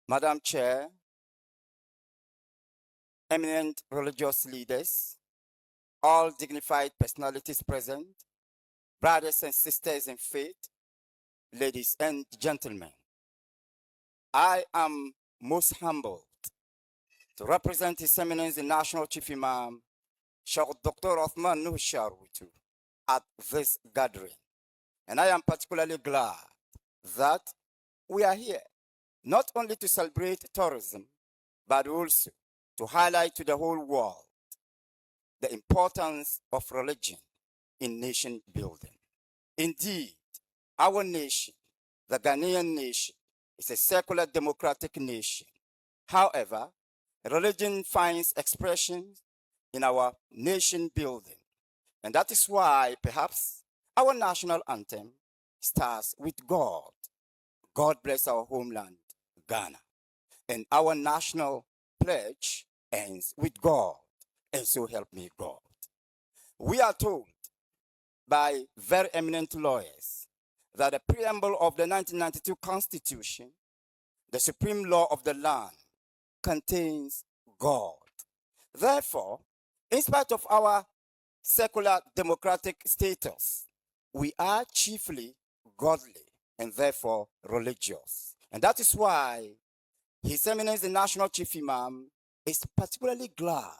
Madam Chair, eminent religious leaders, all dignified personalities present, brothers and sisters in faith, ladies and gentlemen, I am most humbled to represent His Eminence the National Chief Imam, Sheikh Dr. Othman Nuh Sharwitu, at this gathering. And I am particularly glad that we are here, not only to celebrate tourism, but also to highlight to the whole world the importance of religion in nation building. Indeed, our nation, the Ghanaian nation, is a secular democratic nation. However, religion finds expression in our nation building. And that is why perhaps our national anthem starts with God. God bless our homeland, Ghana. And our national pledge ends with God. And so help me God. We are told by very eminent lawyers that the preamble of the 1992 Constitution, the supreme law of the land, contains God. Therefore, in spite of our secular democratic status, we are chiefly godly and therefore religious. And that is why His Eminence the National Chief Imam is particularly glad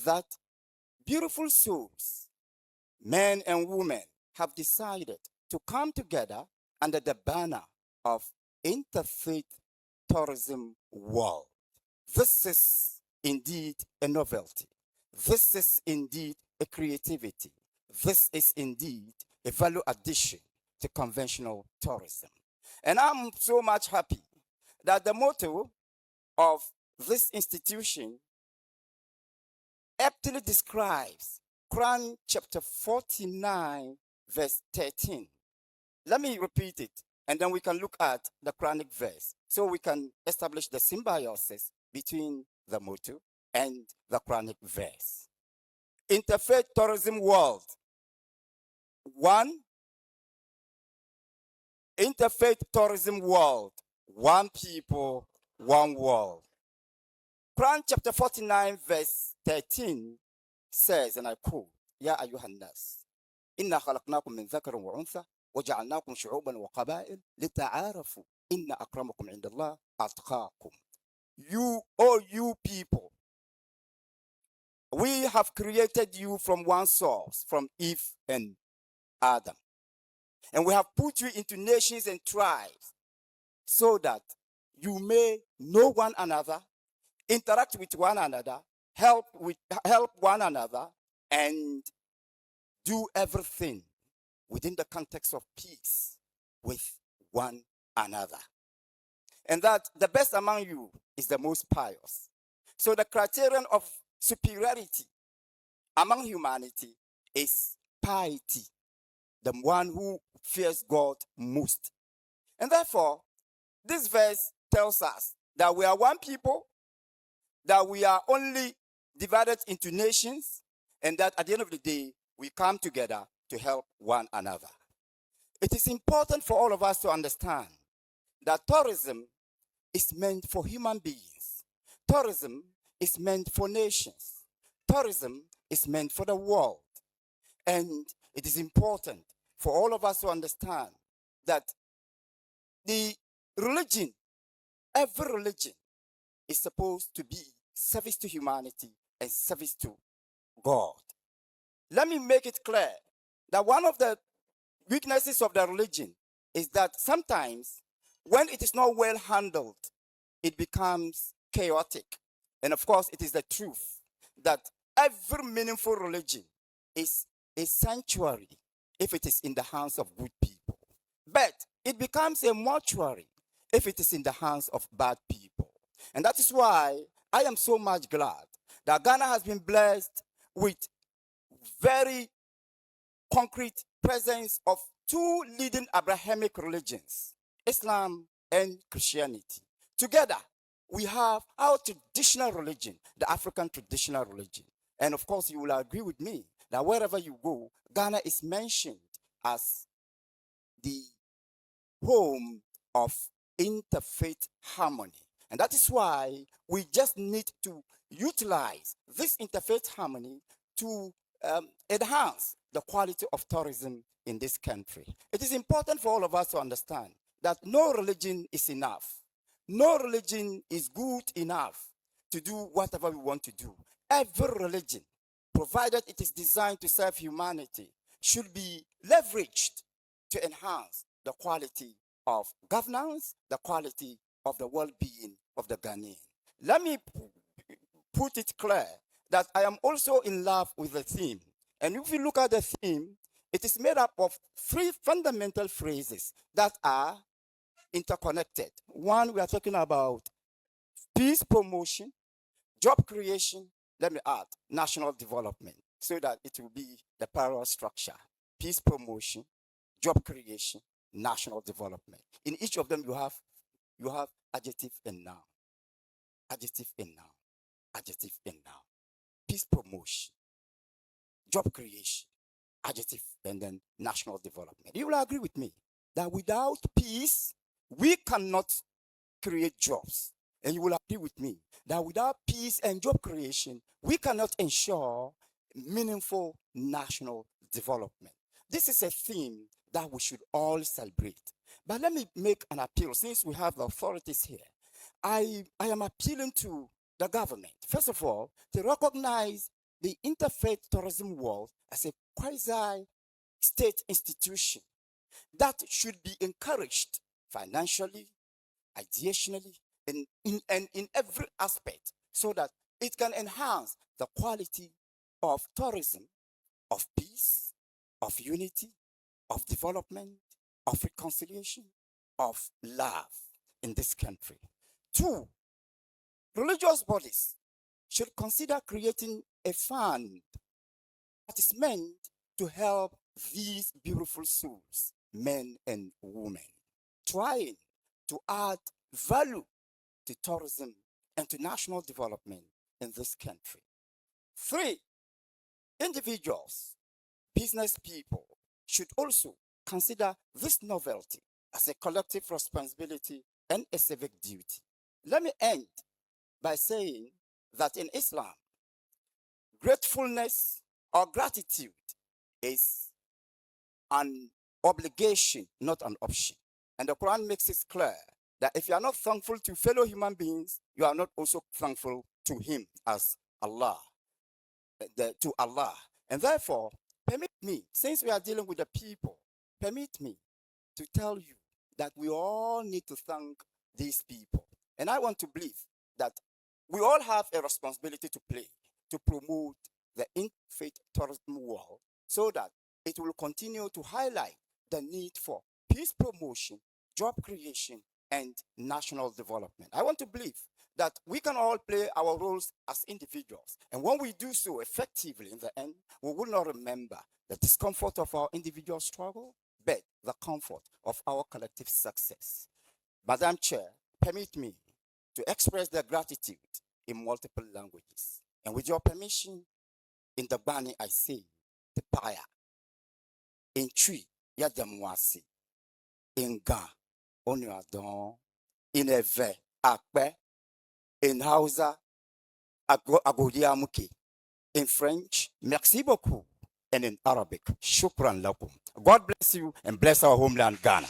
that beautiful souls, men and women, have decided to come together under the banner of Interfaith Tourism World. This is indeed a novelty. This is indeed a creativity. This is indeed a value addition to conventional tourism. And I'm so much happy that the motto of this institution aptly describes Quran chapter 49, verse 13. Let me repeat it, and then we can look at the Quranic verse so we can establish the symbiosis between the motto and the Quranic verse. Interfaith Tourism World. One. Interfaith Tourism World. One people, one world. Quran chapter 49, verse 13 says, and I quote, Ya ayyuhan nas, inna khalaqnakum min dhakarin wa untha, wa ja'alnakum shu'uban wa qaba'il, lita'arafu, inna akramakum indallah atqakum. You, all you people, we have created you from one source, from Eve and Adam. And we have put you into nations and tribes so that you may know one another, interact with one another, help one another, and do everything within the context of peace with one another. And that the best among you is the most pious. So the criterion of superiority among humanity is piety, the one who fears God most. And therefore, this verse tells us that we are one people, that we are only divided into nations, and that at the end of the day, we come together to help one another. It is important for all of us to understand that tourism is meant for human beings. Tourism is meant for nations. Tourism is meant for the world. And it is important for all of us to understand that the religion, every religion, is supposed to be service to humanity and service to God. Let me make it clear that one of the weaknesses of the religion is that sometimes when it is not well handled, it becomes chaotic. And of course, it is the truth that every meaningful religion is a sanctuary if it is in the hands of good people. But it becomes a mortuary if it is in the hands of bad people. And that is why I am so much glad that Ghana has been blessed with very concrete presence of two leading Abrahamic religions, Islam and Christianity. Together, we have our traditional religion, the African traditional religion. And of course, you will agree with me that wherever you go, Ghana is mentioned as the home of interfaith harmony. And that is why we just need to utilize this interfaith harmony to enhance the quality of tourism in this country. It is important for all of us to understand that no religion is enough. No religion is good enough to do whatever we want to do. Every religion, provided it is designed to serve humanity, should be leveraged to enhance the quality of governance, the quality of the well-being of the Ghanaian. Let me put it clear that I am also in love with the theme. And if you look at the theme, it is made up of three fundamental phrases that are interconnected. One, we are talking about peace promotion, job creation, let me add, national development, so that it will be the parallel structure. Peace promotion, job creation, national development. In each of them, you have adjective and noun. Adjective and noun. Adjective and noun. Peace promotion, job creation, adjective, and then national development. You will agree with me that without peace, we cannot create jobs. And you will agree with me that without peace and job creation, we cannot ensure meaningful national development. This is a theme that we should all celebrate. But let me make an appeal, since we have the authorities here. I am appealing to the government, first of all, to recognize the Interfaith Tourism World as a quasi-state institution that should be encouraged financially, ideationally, and in every aspect, so that it can enhance the quality of tourism, of peace, of unity, of development, of reconciliation, of love in this country. Two, religious bodies should consider creating a fund that is meant to help these beautiful souls, men and women, trying to add value to tourism and to national development in this country. Three, individuals, business people should also consider this novelty as a collective responsibility and a civic duty. Let me end by saying that in Islam, gratefulness or gratitude is an obligation, not an option. And the Quran makes it clear that if you are not thankful to fellow human beings, you are not also thankful to him as Allah, to Allah. And therefore, permit me, since we are dealing with the people, permit me to tell you that we all need to thank these people. And I want to believe that we all have a responsibility to play to promote the interfaith tourism world, so that it will continue to highlight the need for peace promotion, job creation, and national development. I want to believe that we can all play our roles as individuals. And when we do so effectively in the end, we will not remember the discomfort of our individual struggle, but the comfort of our collective success. Madam Chair, permit me to express their gratitude in multiple languages. And with your permission, in the Bani I say, the Paya, in Twi, Yadamwasi, in Ga, Onyadon, in Eve, Akpe, in Hausa, Agodiamuki, in French, merci beaucoup, and in Arabic, shukran lakum. God bless you and bless our homeland, Ghana.